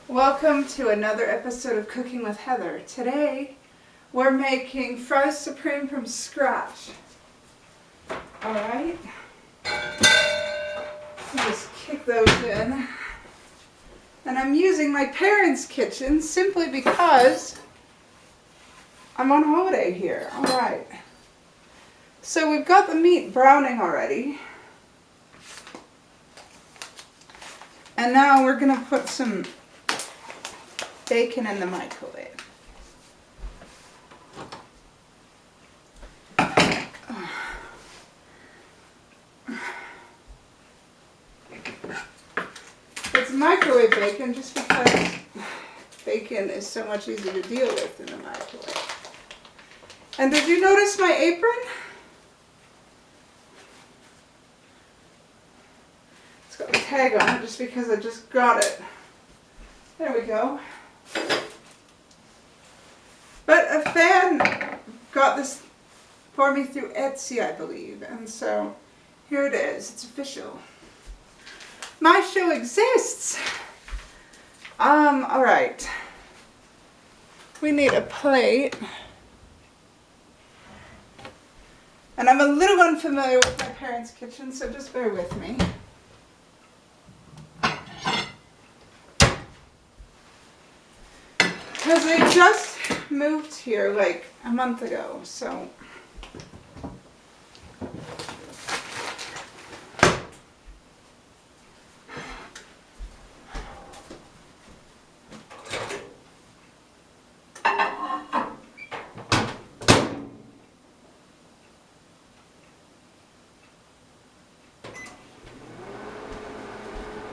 Welcome to another episode of Cooking with Heather. Today we're making fries supreme from scratch. Alright, just kick those in. And I'm using my parents' kitchen simply because I'm on holiday here. Alright, so we've got the meat browning already. And now we're going to put some bacon in the microwave. It's microwave bacon just because bacon is so much easier to deal with in the microwave. And did you notice my apron? It's got the tag on it just because I just got it. There we go. But a fan got this for me through Etsy, I believe, and so here it is. It's official. My show exists. All right. We need a plate, and I'm a little unfamiliar with my parents' kitchen, so just bear with me. Because they just moved here like a month ago, so.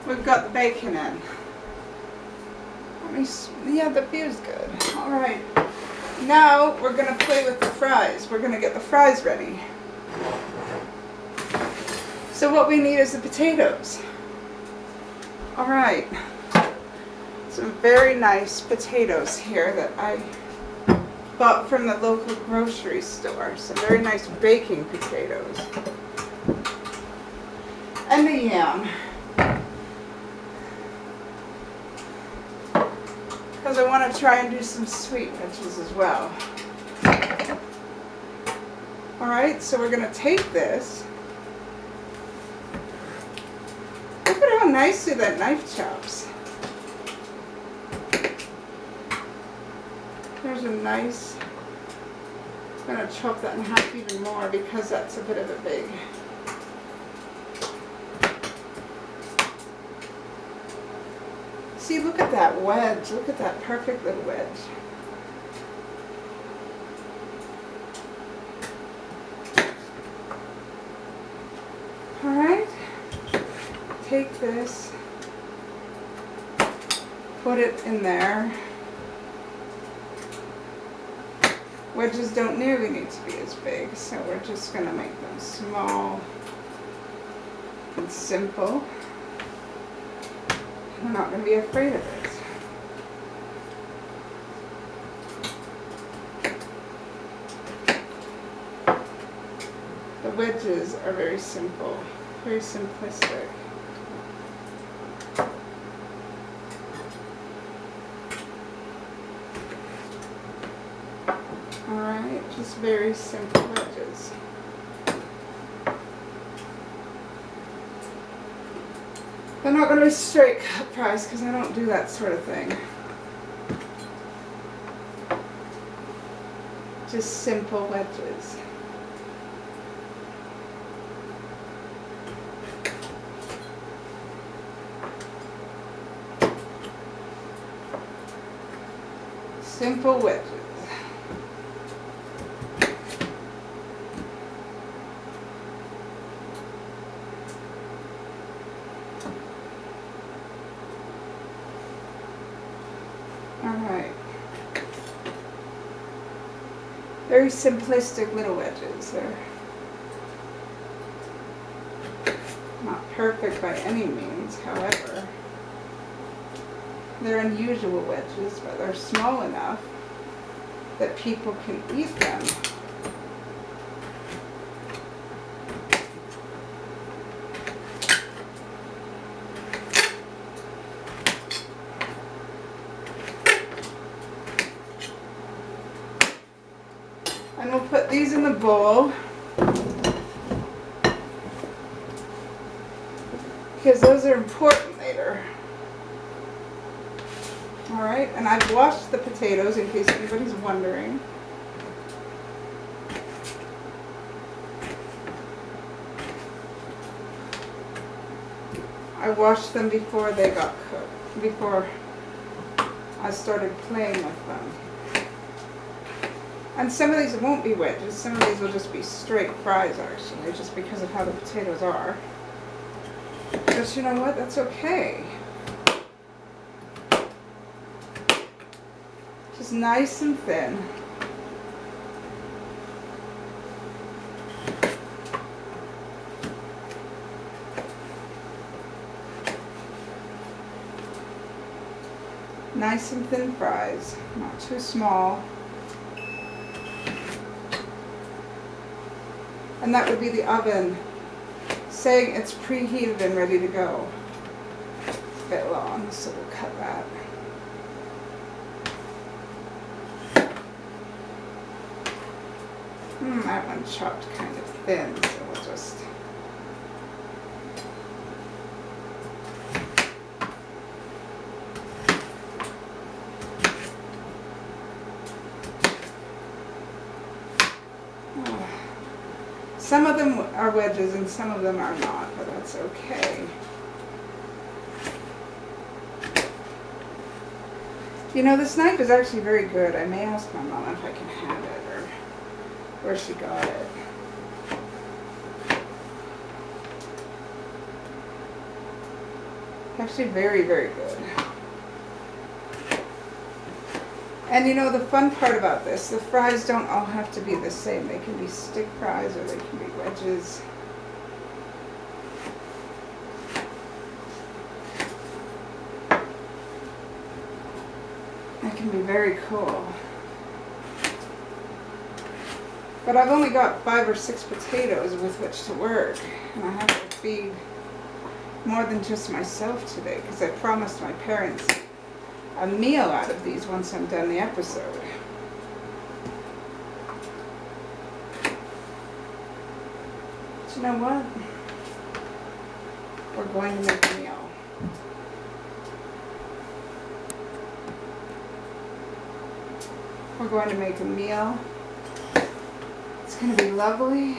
We've got the bacon in. Yeah, the view's good. All right. Now we're going to play with the fries. We're going to get the fries ready. So what we need is the potatoes. All right. Some very nice potatoes here that I bought from the local grocery store. Some very nice baking potatoes. And the yam. Because I want to try and do some sweet veggies as well. Alright, so we're going to take this. Look at how nicely that knife chops. There's a nice, I'm going to chop that in half even more because that's a bit of a big. See, look at that wedge. Look at that perfect little wedge. All right. Take this. Put it in there. Wedges don't nearly need to be as big, so we're just going to make them small and simple. We're not going to be afraid of it. The wedges are very simple, very simplistic. Alright, just very simple wedges. They're not going to be straight cut fries because I don't do that sort of thing. Just simple wedges. Simple wedges. Alright. Very simplistic little wedges. They're not perfect by any means, however. They're unusual wedges, but they're small enough that people can eat them. we'll put these in the bowl. Because those are important later. Alright, and I've washed the potatoes in case anybody's wondering. I washed them before they got cooked, before I started playing with them. And some of these won't be wedges, some of these will just be straight fries actually, just because of how the potatoes are. But you know what, that's okay. Just nice and thin. Nice and thin fries, not too small. And that would be the oven saying it's preheated and ready to go. It's a bit long, so we'll cut that. That one chopped kind of thin, so we'll just... Some of them are wedges and some of them are not, but that's okay. You know, this knife is actually very good. I may ask my mom if I can have it or where she got it. Actually very, very good. And you know, the fun part about this, the fries don't all have to be the same. They can be stick fries or they can be wedges. That can be very cool. But I've only got 5 or 6 potatoes with which to work. And I have to feed more than just myself today because I promised my parents a meal out of these once I'm done the episode. But you know what? We're going to make a meal. We're going to make a meal. It's going to be lovely.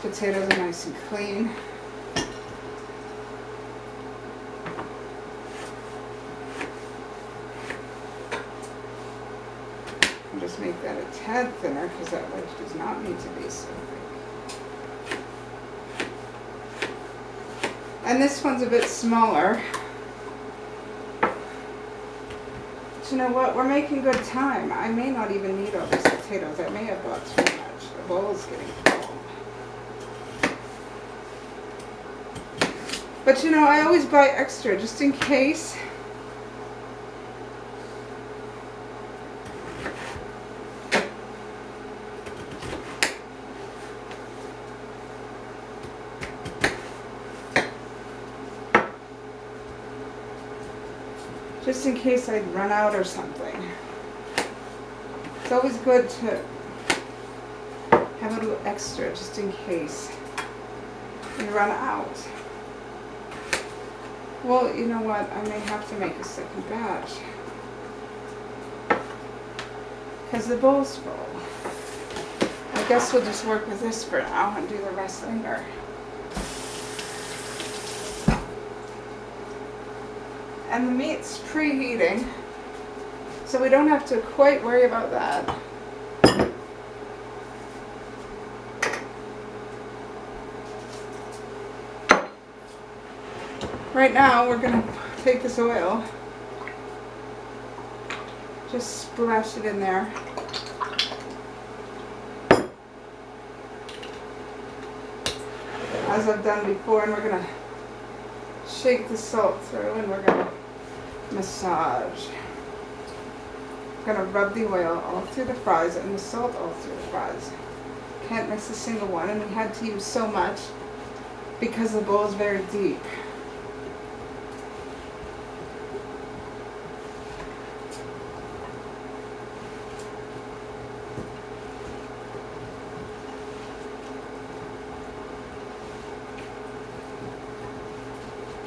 Potatoes are nice and clean. I'll just make that a tad thinner because that wedge does not need to be so thick. And this one's a bit smaller. But you know what? We're making good time. I may not even need all these potatoes. I may have bought too much. The bowl's getting full. But you know, I always buy extra just in case. Just in case I'd run out or something. It's always good to have a little extra just in case you run out. Well, you know what? I may have to make a second batch. Because the bowl's full. I guess we'll just work with this for now and do the rest later. And the meat's preheating, so we don't have to quite worry about that. Right now, we're going to take this oil, just splash it in there. as I've done before, and we're gonna shake the salt through, and we're gonna massage. Gonna rub the oil all through the fries and the salt all through the fries. Can't miss a single one, and we had to use so much because the bowl is very deep.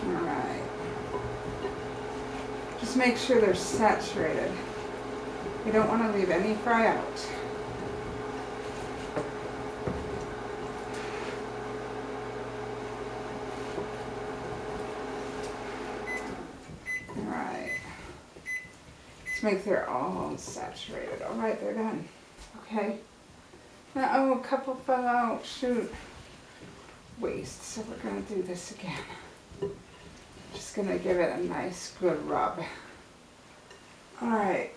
Alright. Just make sure they're saturated. You don't want to leave any fry out. Alright. Let's make sure they're all saturated. Alright, they're done. Okay. Now, oh, a couple fell out. Shoot. Waste. So we're going to do this again. Just going to give it a nice good rub. Alright.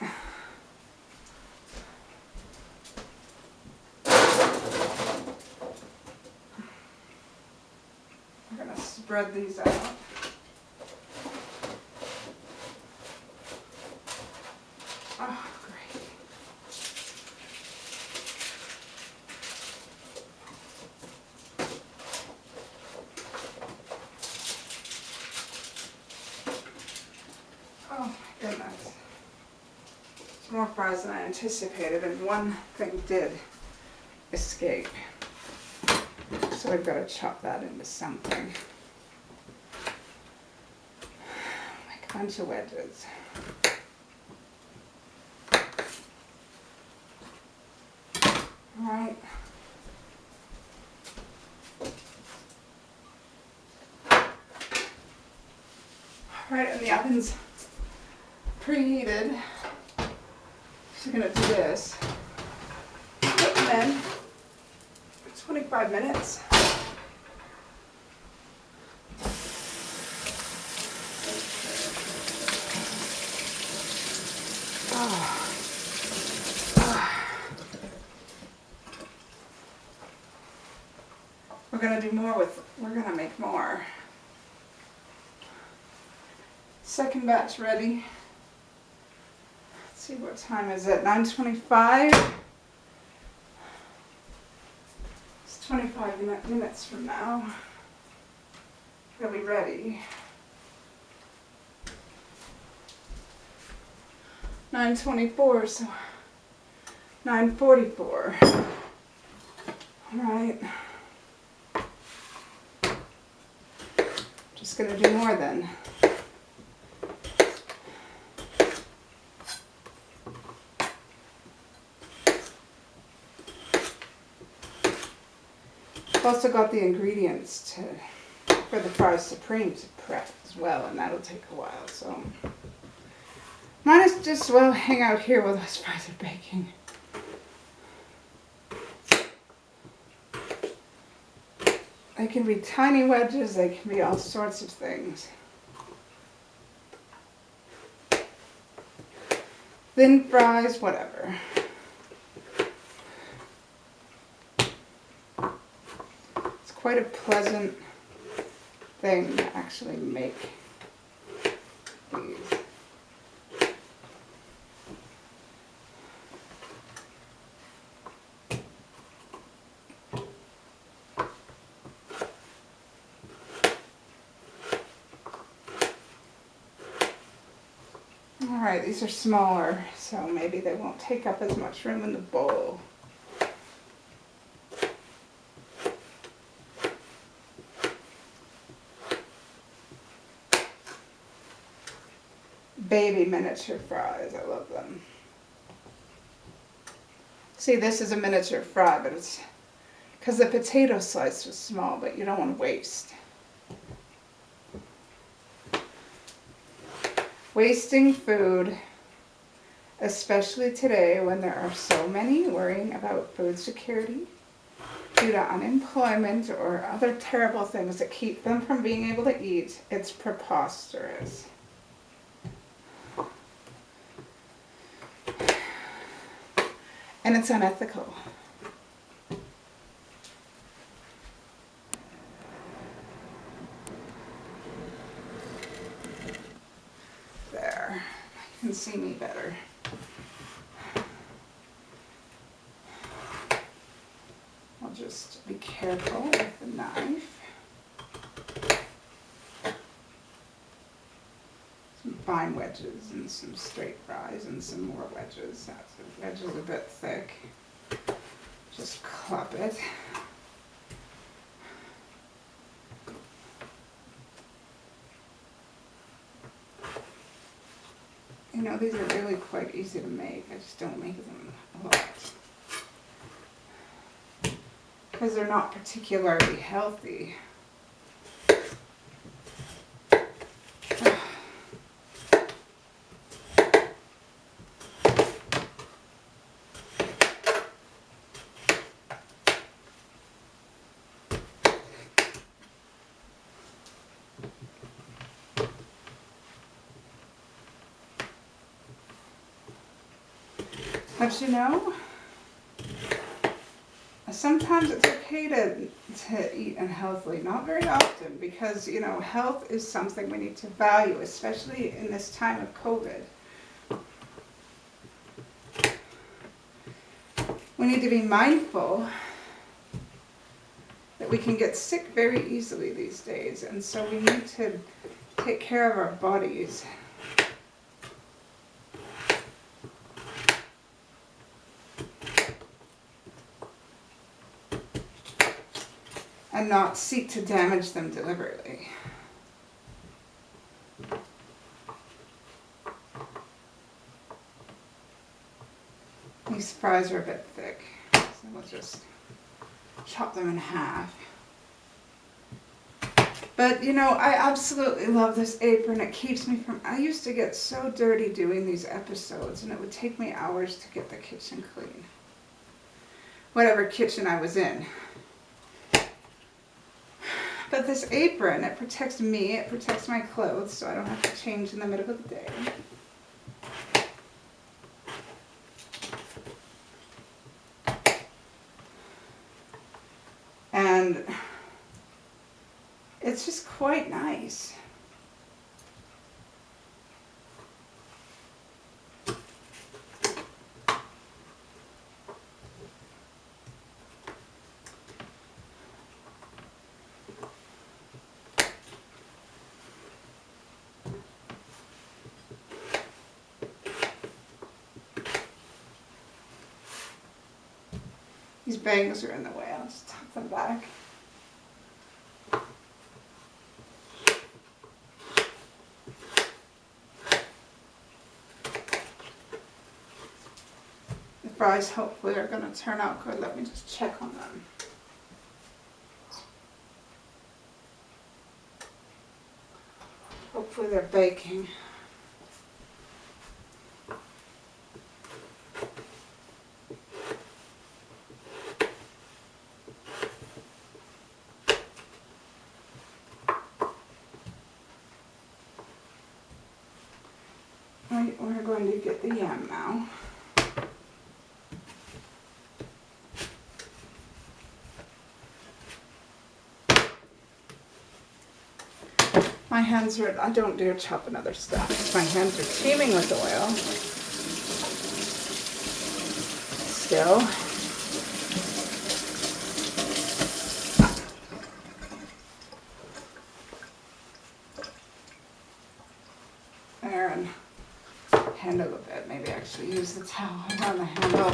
We're going to spread these out. Oh, great. Oh my goodness. It's more fries than I anticipated, and one thing did escape. So I've got to chop that into something. Make a bunch of wedges. Alright. Alright, and the oven's preheated. So I'm going to do this. Put them in. 25 minutes. We're going to do more with, we're going to make more. Second batch ready. Let's see, what time is it? 9:25. It's 25 minutes from now. It'll be ready. 9:24, so 9:44. All right. Just gonna do more then. I've also got the ingredients for the fries supreme to prep as well, and that'll take a while, so might as just well hang out here while those fries are baking. They can be tiny wedges, they can be all sorts of things. Thin fries, whatever. It's quite a pleasant thing to actually make these. Alright, these are smaller, so maybe they won't take up as much room in the bowl. Baby miniature fries, I love them. See, this is a miniature fry, but it's because the potato slice was small, but you don't want to waste. Wasting food, especially today when there are so many worrying about food security due to unemployment or other terrible things that keep them from being able to eat, it's preposterous. And it's unethical. can see me better. I'll just be careful with the knife. Some fine wedges and some straight fries and some more wedges. That's the wedge is a bit thick. Just club it. You know, these are really quite easy to make. I just don't make them a lot. Because they're not particularly healthy. But you know, sometimes it's okay to eat unhealthily. Not very often, because, you know, health is something we need to value, especially in this time of COVID. We need to be mindful that we can get sick very easily these days, and so we need to take care of our bodies. And not seek to damage them deliberately. These fries are a bit thick, so we'll just chop them in half. But you know, I absolutely love this apron. It keeps me from, I used to get so dirty doing these episodes, and it would take me hours to get the kitchen clean. Whatever kitchen I was in. But this apron, it protects me, it protects my clothes, so I don't have to change in the middle of the day. And it's just quite nice. These bangs are in the way, I'll just tuck them back. The fries hopefully are going to turn out good. Let me just check on them. Hopefully they're baking. We're going to get the yam now. My hands are, I don't dare chop another stuff. My hands are teeming with oil. Still. There, and handle a bit. Maybe actually use the towel around the handle.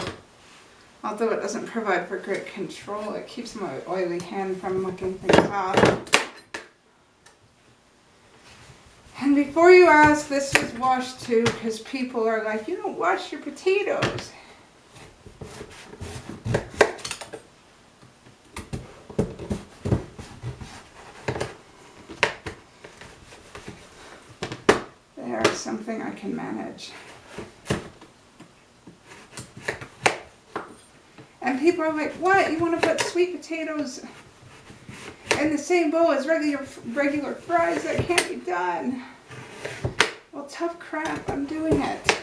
Although it doesn't provide for great control, it keeps my oily hand from mucking things off. And before you ask, this was washed too, because people are like, you don't wash your potatoes. They are something I can manage. And people are like, what? You want to put sweet potatoes in the same bowl as regular fries? That can't be done. Well, tough crap, I'm doing it.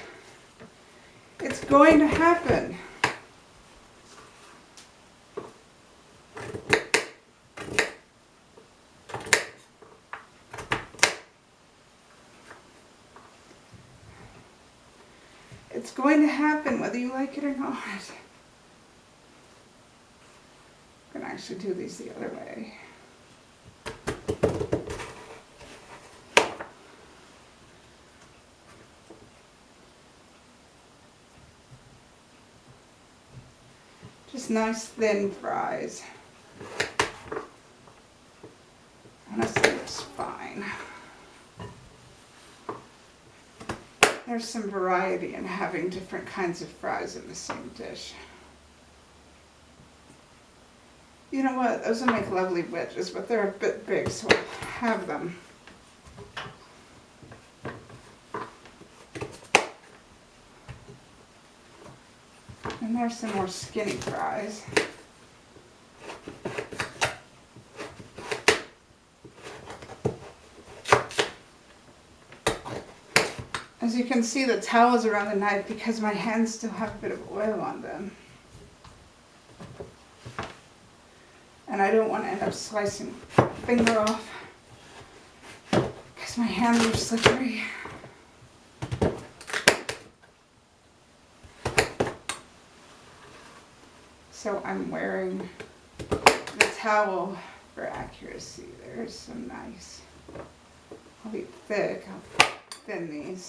It's going to happen. It's going to happen whether you like it or not. I'm going to actually do these the other way. Just nice thin fries. Honestly, it's fine. There's some variety in having different kinds of fries in the same dish. You know what? Those will make lovely wedges, but they're a bit big, so I'll have them. And there's some more skinny fries. As you can see, the towel's around the knife because my hands still have a bit of oil on them. And I don't want to end up slicing a finger off because my hands are slippery. So I'm wearing the towel for accuracy. There's some nice. I'll be thick. I'll thin these.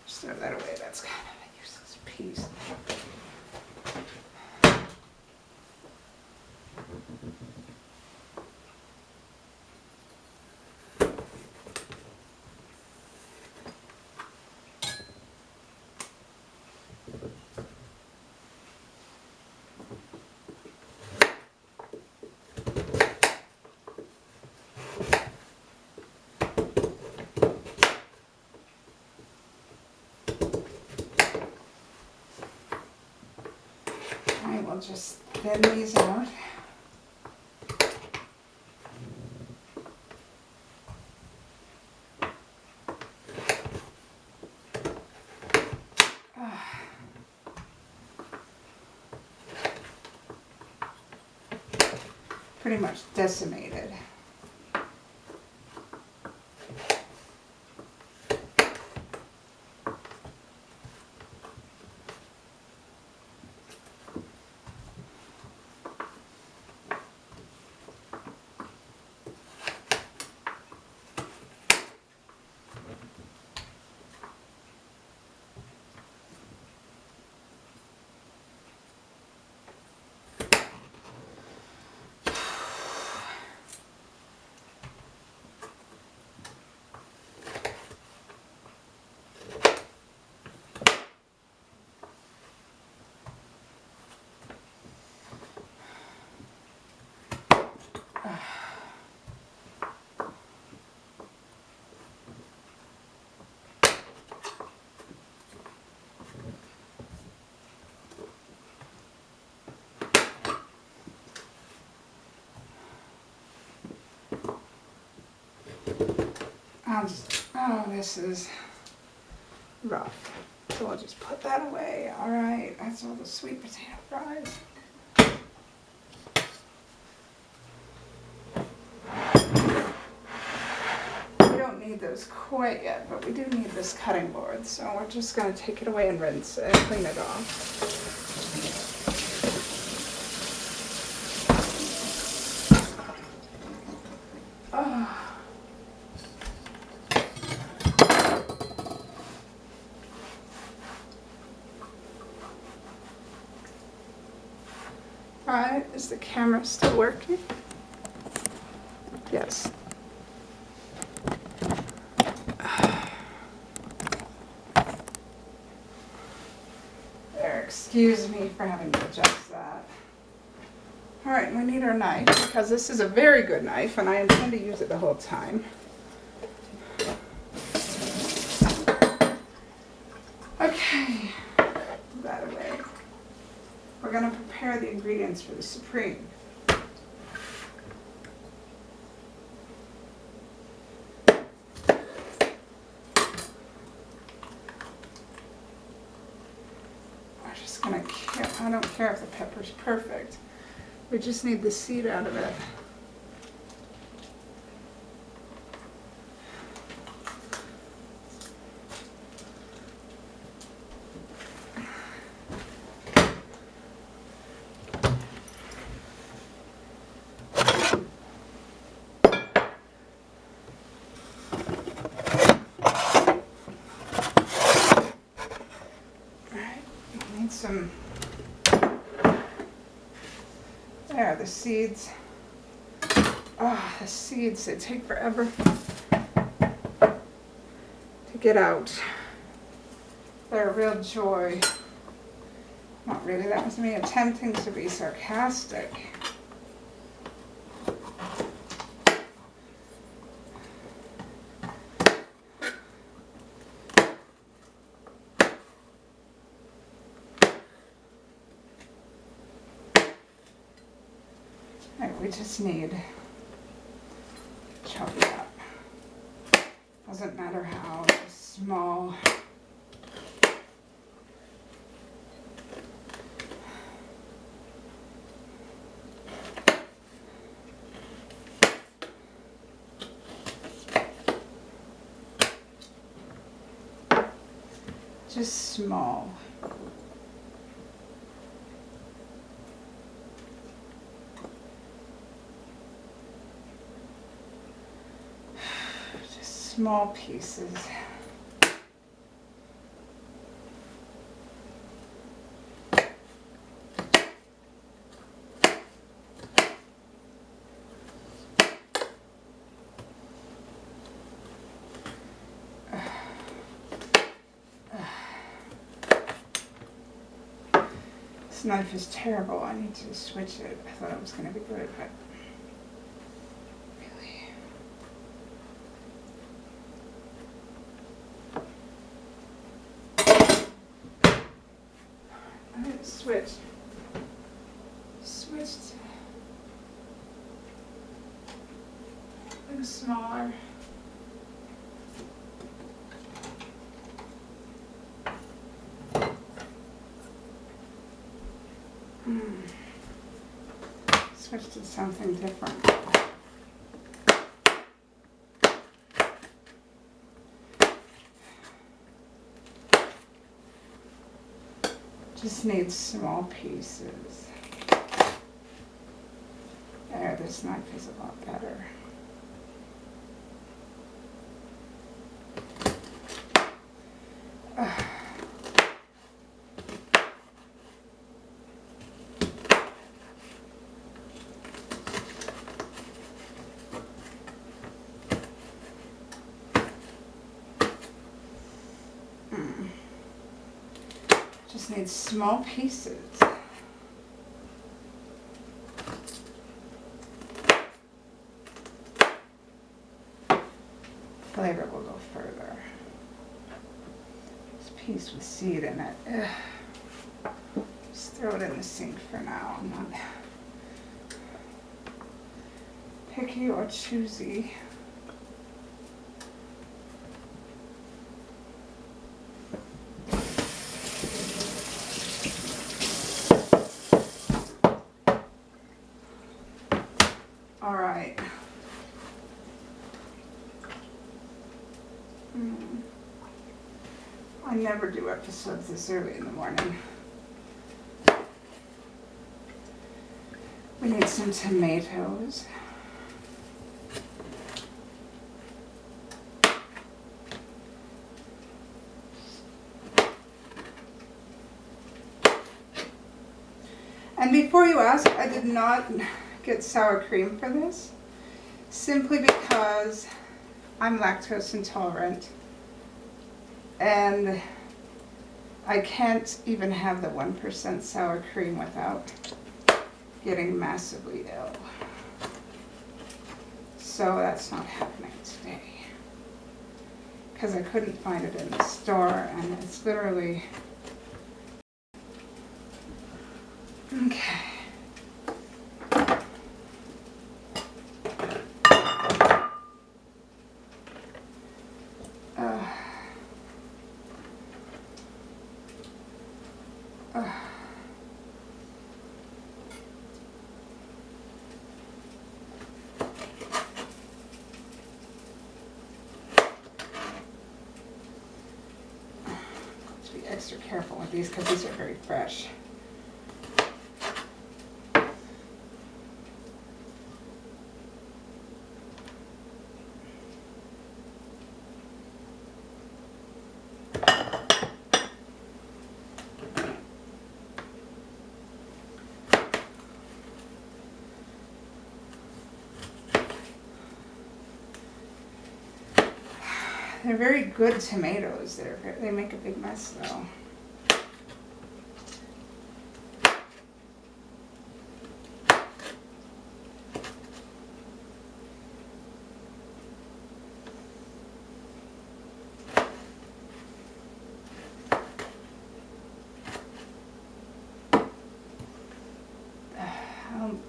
Just throw that away. That's kind of a useless piece. I will just thin these out. Pretty much decimated. Oh, this is rough. So I'll just put that away. All right, that's all the sweet potato fries. We don't need those quite yet, but we do need this cutting board. So we're just going to take it away and rinse it, clean it off. Alright, is the camera still working? Yes. There, excuse me for having to adjust that. Alright, we need our knife because this is a very good knife and I intend to use it the whole time. Okay, put that away. We're going to prepare the ingredients for the Supreme. We're just it's gonna kill. I don't care if the pepper's perfect. We just need the seed out of it. Some, there, the seeds. Oh, the seeds, they take forever to get out. They're a real joy. Not really, that was me attempting to be sarcastic. We just need chop it up. Doesn't matter how small. Just small. Small pieces. This knife is terrible. I need to switch it. I thought it was going to be good, but switched things smaller. Switch to something different. Just need small pieces. There, this knife is a lot better. Just need small pieces. Flavor will go further. This piece with seed in it. Ugh. Just throw it in the sink for now. I'm not picky or choosy. All right. I never do episodes this early in the morning. We need some tomatoes. And before you ask, I did not get sour cream for this, simply because I'm lactose intolerant and I can't even have the 1% sour cream without getting massively ill. So that's not happening today because I couldn't find it in the store, and it's literally okay. extra careful with these because these are very fresh. They're very good tomatoes. They make a big mess though.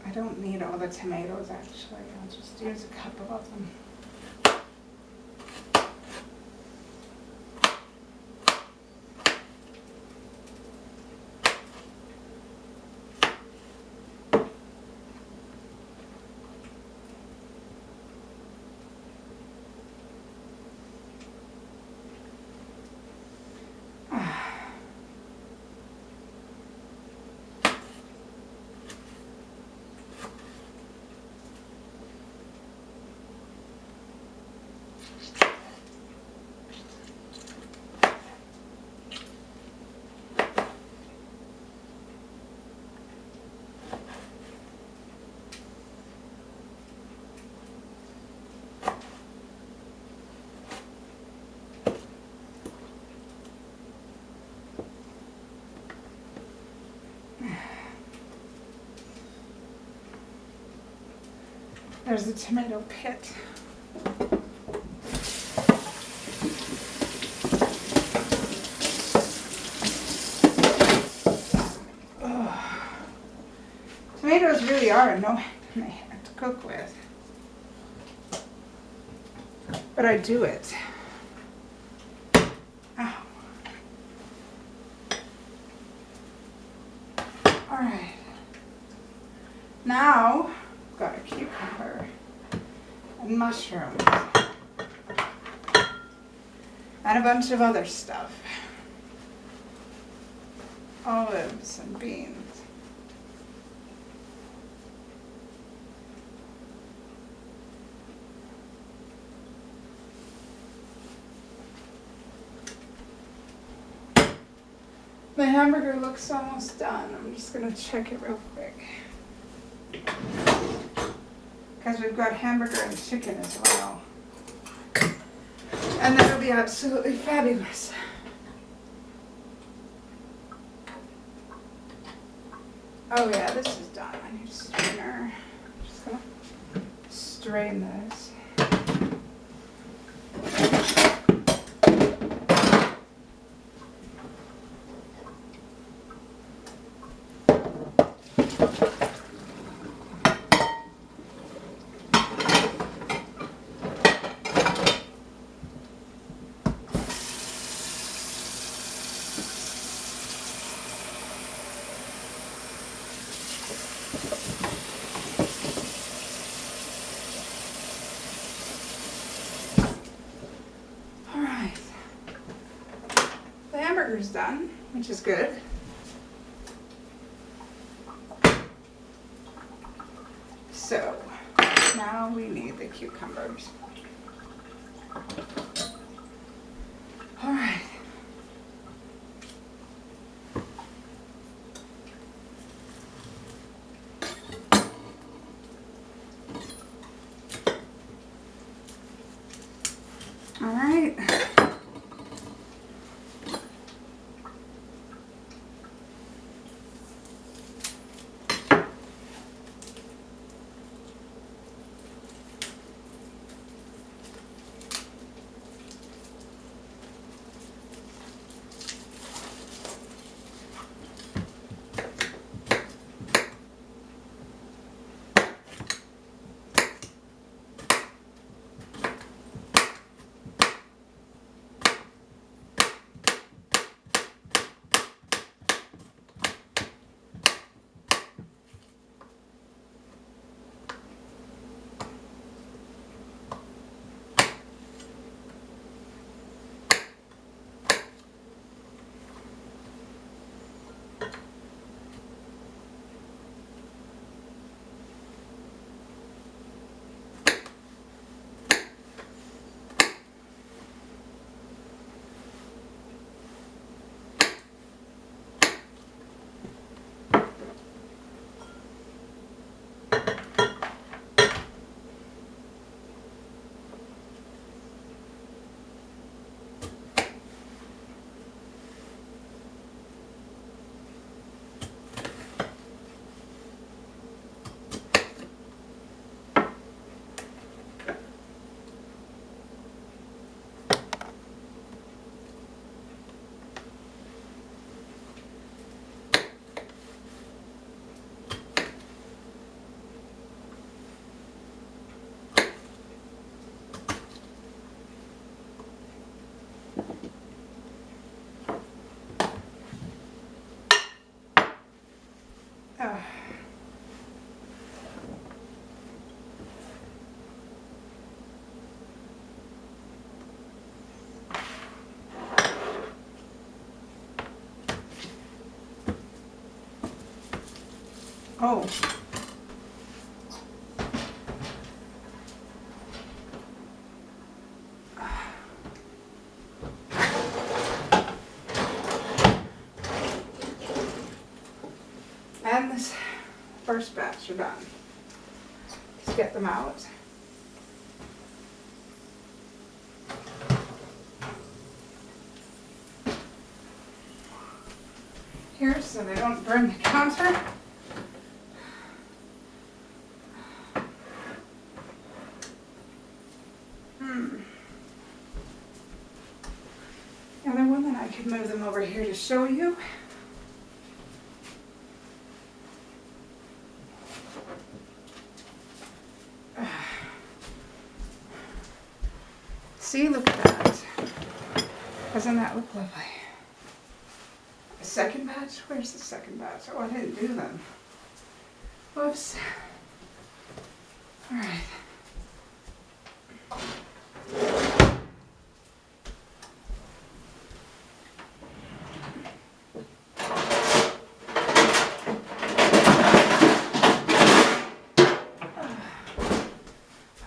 I don't need all the tomatoes actually. I'll just use a couple of them. There's the tomato pit. Oh. Tomatoes really are annoying in my hand to cook with. But I do it. Ow. Alright. Now, got a cucumber and mushrooms and a bunch of other stuff. Olives and beans. The hamburger looks almost done. I'm just gonna check it real quick. Because we've got hamburger and chicken as well. And that'll be absolutely fabulous. Oh yeah, this is done. I need a strainer. I'm just gonna strain this. Hamburger's done, which is good. So now we need the cucumbers. All right. All right. Oh. And this first batch are done. Let's get them out. Here so they don't burn the counter. The other one that I could move them over here to show you. See, look at that. Doesn't that look lovely? The second batch? Where's the second batch? Oh, I didn't do them. Whoops. All right.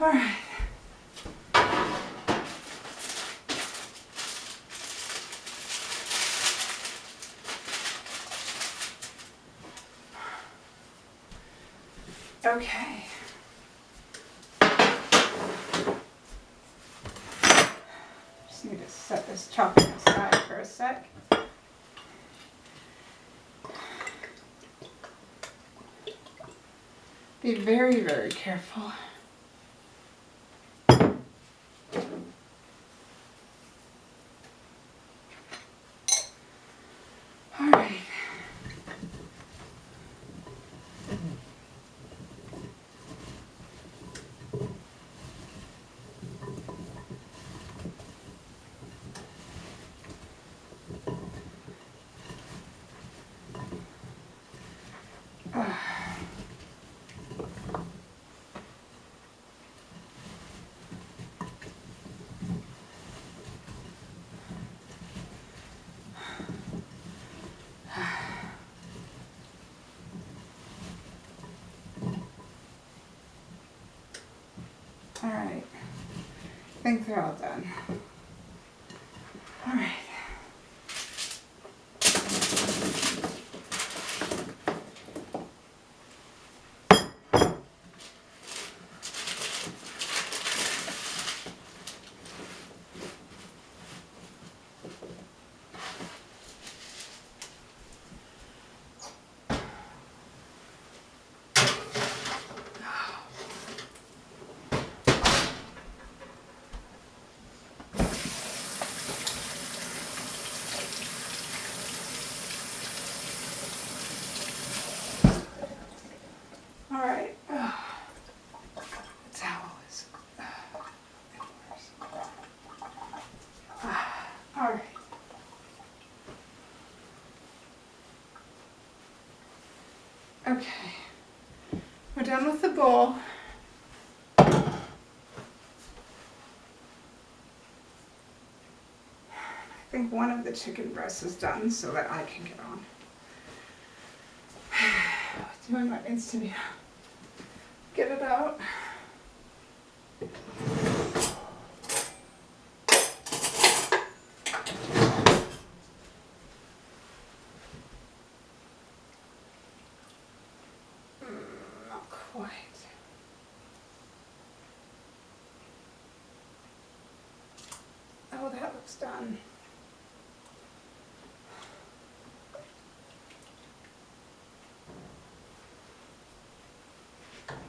All right. Okay. Just need to set this chopping aside for a sec. Be very, very careful. All right. All right. I think they're all done. All right. All right. The towel is. All right. Okay. We're done with the bowl. I think one of the chicken breasts is done so that I can get on. Doing what needs to be. Get it out. Not quite. Oh, that looks done.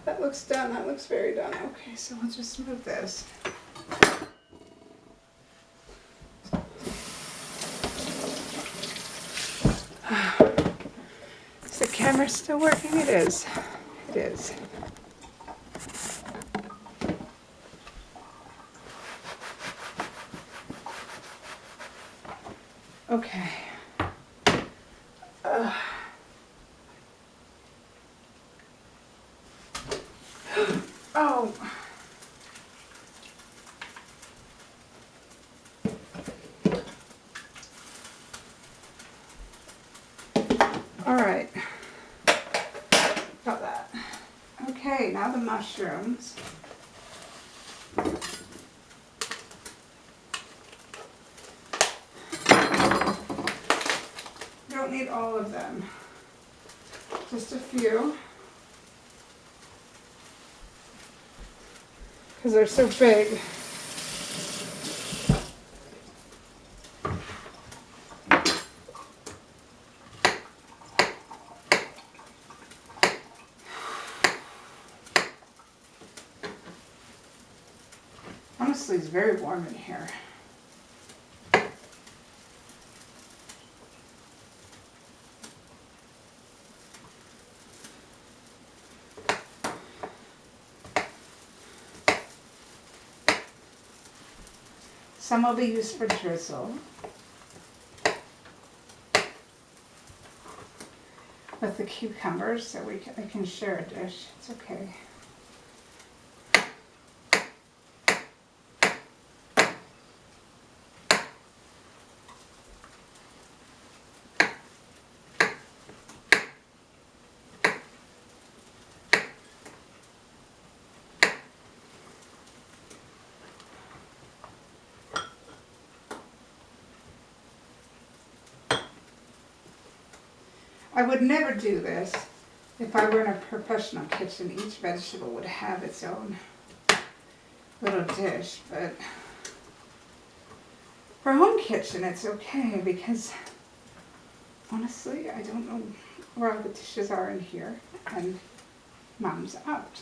That looks done. That looks very done. Okay, so we'll just move this. Is the camera still working? It is. It is. Okay. Oh. All right. Okay, now the mushrooms. Don't need all of them, just a few. Because they're so big. Honestly, it's very warm in here. Some will be used for drizzle. With the cucumbers, so I can share a dish. It's okay. I would never do this if I were in a professional kitchen. Each vegetable would have its own little dish, but for home kitchen it's okay because honestly I don't know where all the dishes are in here and Mom's out.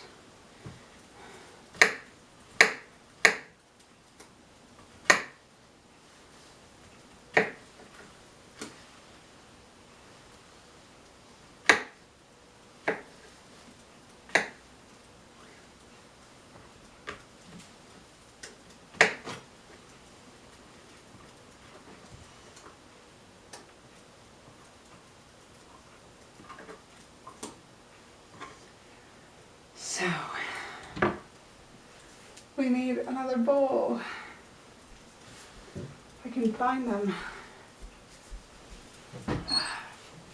So, we need another bowl. I can find them.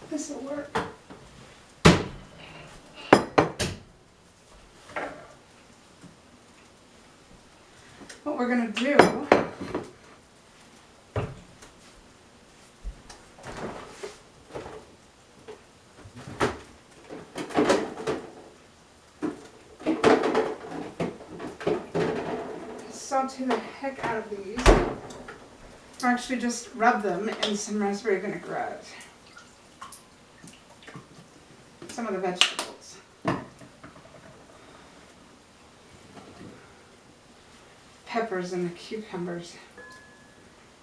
This will work. What we're gonna do saute the heck out of these, or actually just rub them in some raspberry vinaigrette. Some of the vegetables. Peppers and the cucumbers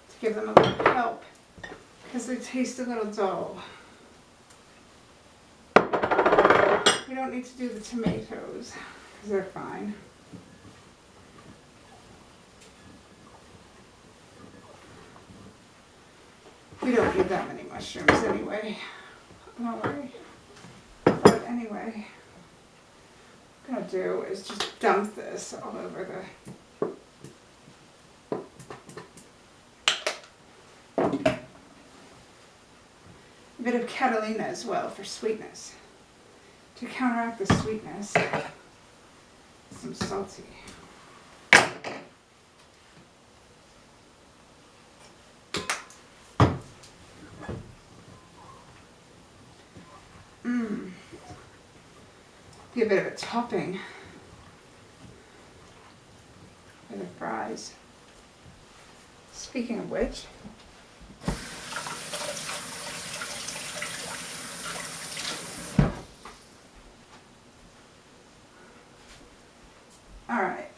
to give them a little help because they taste a little dull. We don't need to do the tomatoes because they're fine. We don't need that many mushrooms anyway. Don't worry. But anyway, what I'm gonna do is just dump this all over a bit of Catalina as well for sweetness. To counteract the sweetness, some salty. Be a bit of a topping for the fries. Speaking of which, all right.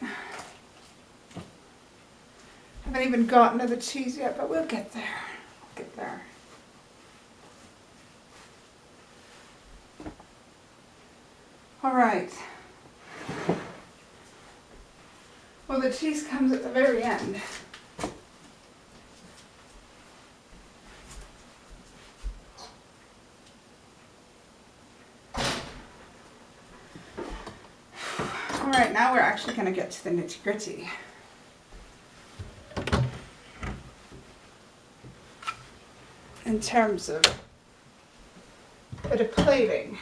Haven't even gotten to the cheese yet, but we'll get there. Get there. All right. Well, the cheese comes at the very end. All right, now we're actually going to get to the nitty-gritty. In terms of a bit of plating.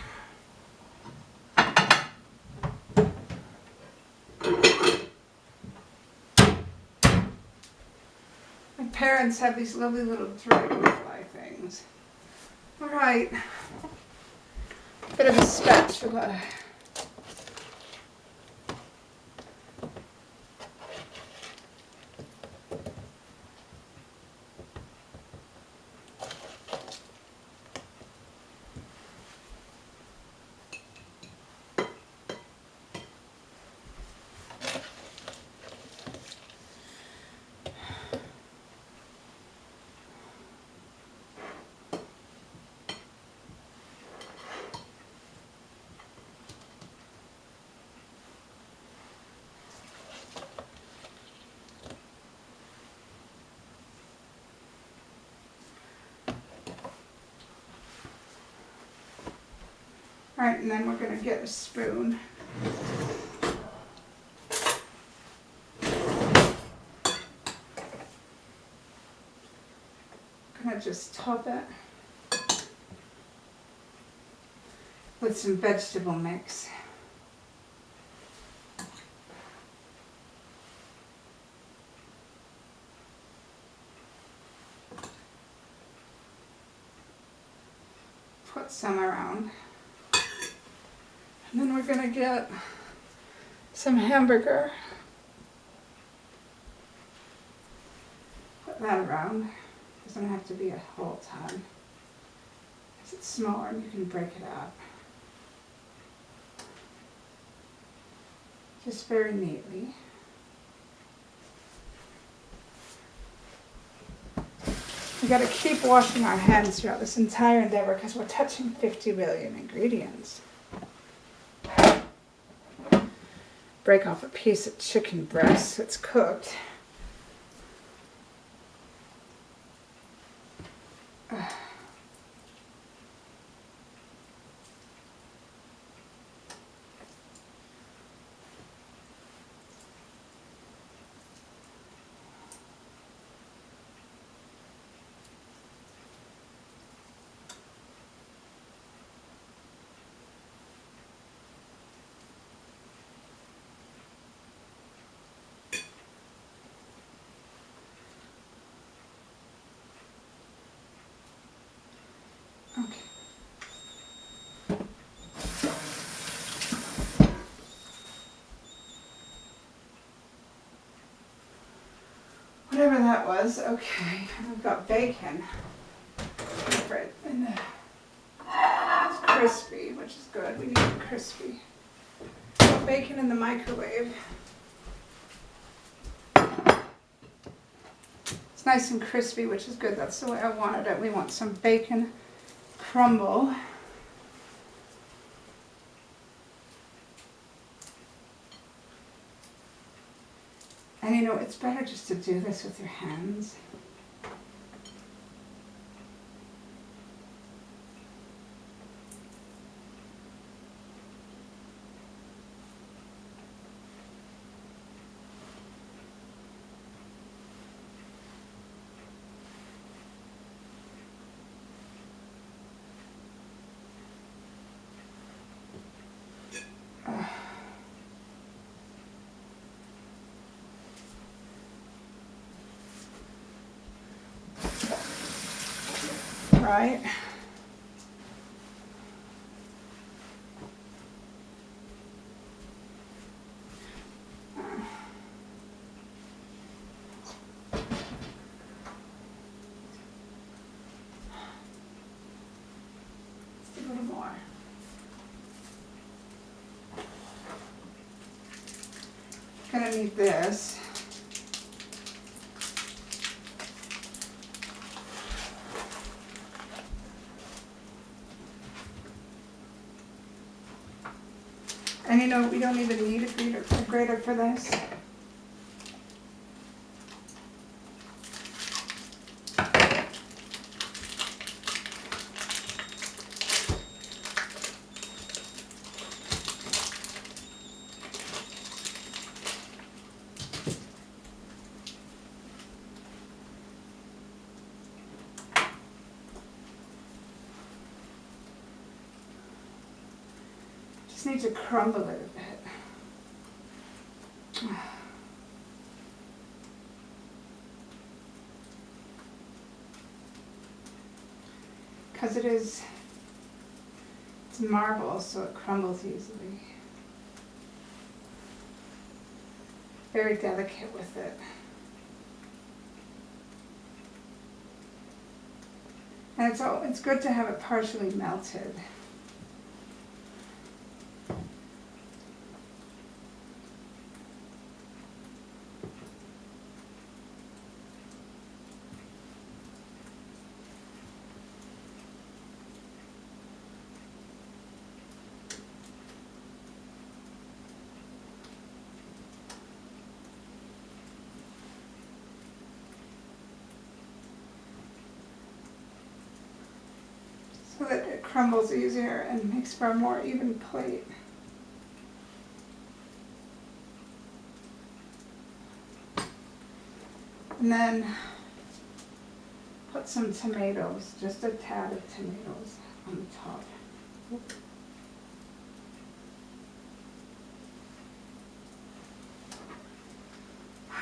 parents have these lovely little dragonfly things. All right. Bit of a spatula. All right, and then we're going to get a spoon. Gonna just top it with some vegetable mix. Put some around. And then we're gonna get some hamburger. Put that around. Doesn't have to be a whole ton. Because it's smaller and you can break it up. Just very neatly. We gotta keep washing our hands throughout this entire endeavor because we're touching 50 billion ingredients. Break off a piece of chicken breast that's cooked. Okay. Whatever that was, okay. I've got bacon. Right in there. It's crispy, which is good. We need it crispy. Put bacon in the microwave. It's nice and crispy, which is good. That's the way I wanted it. We want some bacon crumble. And you know, it's better just to do this with your hands. Right. Just a little more. Gonna need this. And you know, we don't even need a grater for this. Just need to crumble it a bit. because it's marble, so it crumbles easily. Very delicate with it. And it's good to have it partially melted. So that it crumbles easier and makes for a more even plate. And then put some tomatoes, just a tad of tomatoes on the top.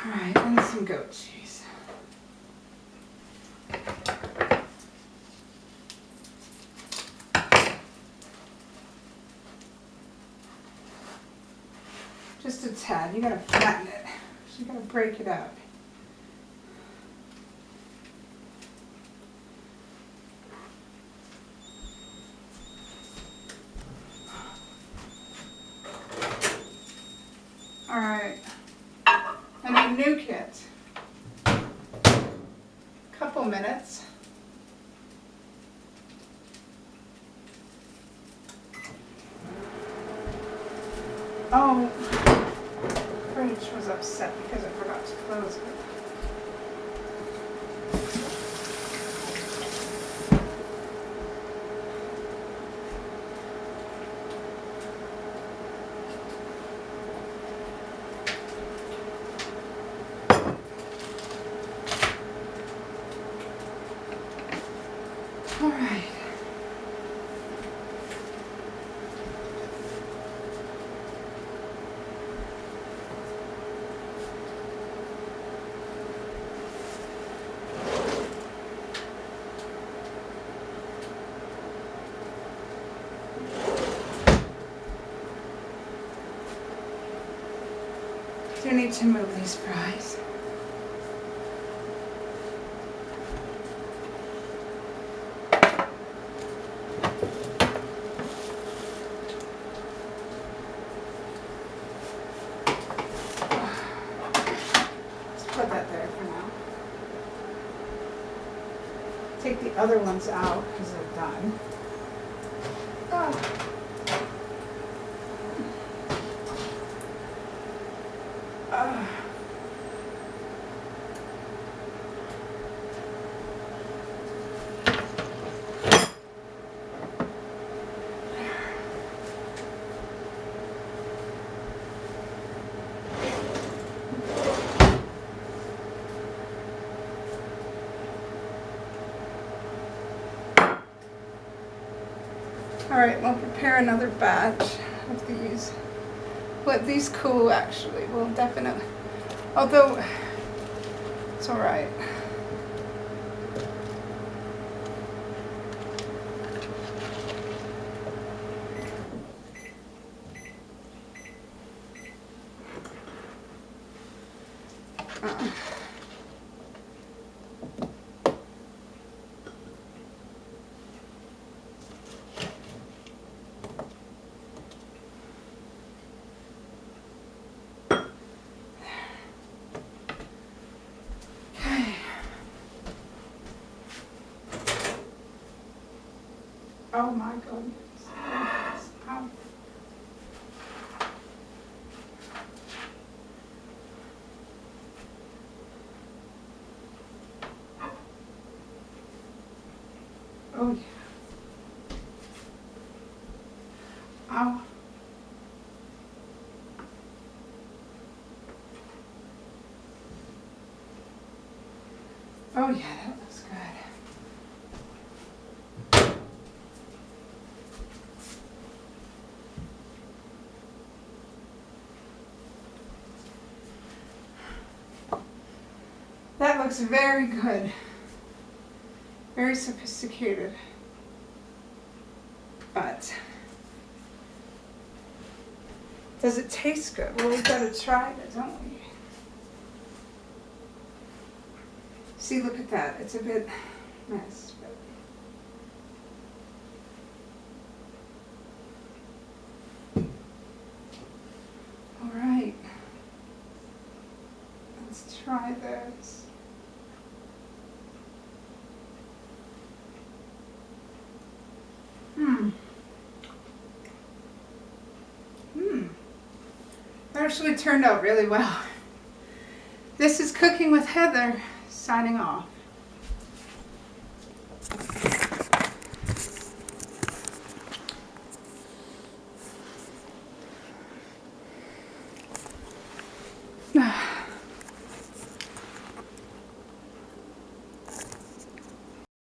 All right, and some goat cheese. Just a tad. You gotta flatten it. So you gotta break it out. All right. And you nuke it. Couple minutes. Oh. Fridge was upset because I forgot to close it. All right. Do you need to move these fries? Let's put that there for now. Take the other ones out because they're done. Oh. All right, we'll prepare another batch of these. Let these cool, actually. We'll definitely, although it's all right. Oh my goodness. Ow. Oh yeah. Ow. Oh yeah, that looks good. That looks very good. Very sophisticated. Does it taste good? Well, we've got to try it, don't we? See, look at that. It's a bit messed. All right. Let's try this. Actually turned out really well. This is Cooking with Heather, signing off.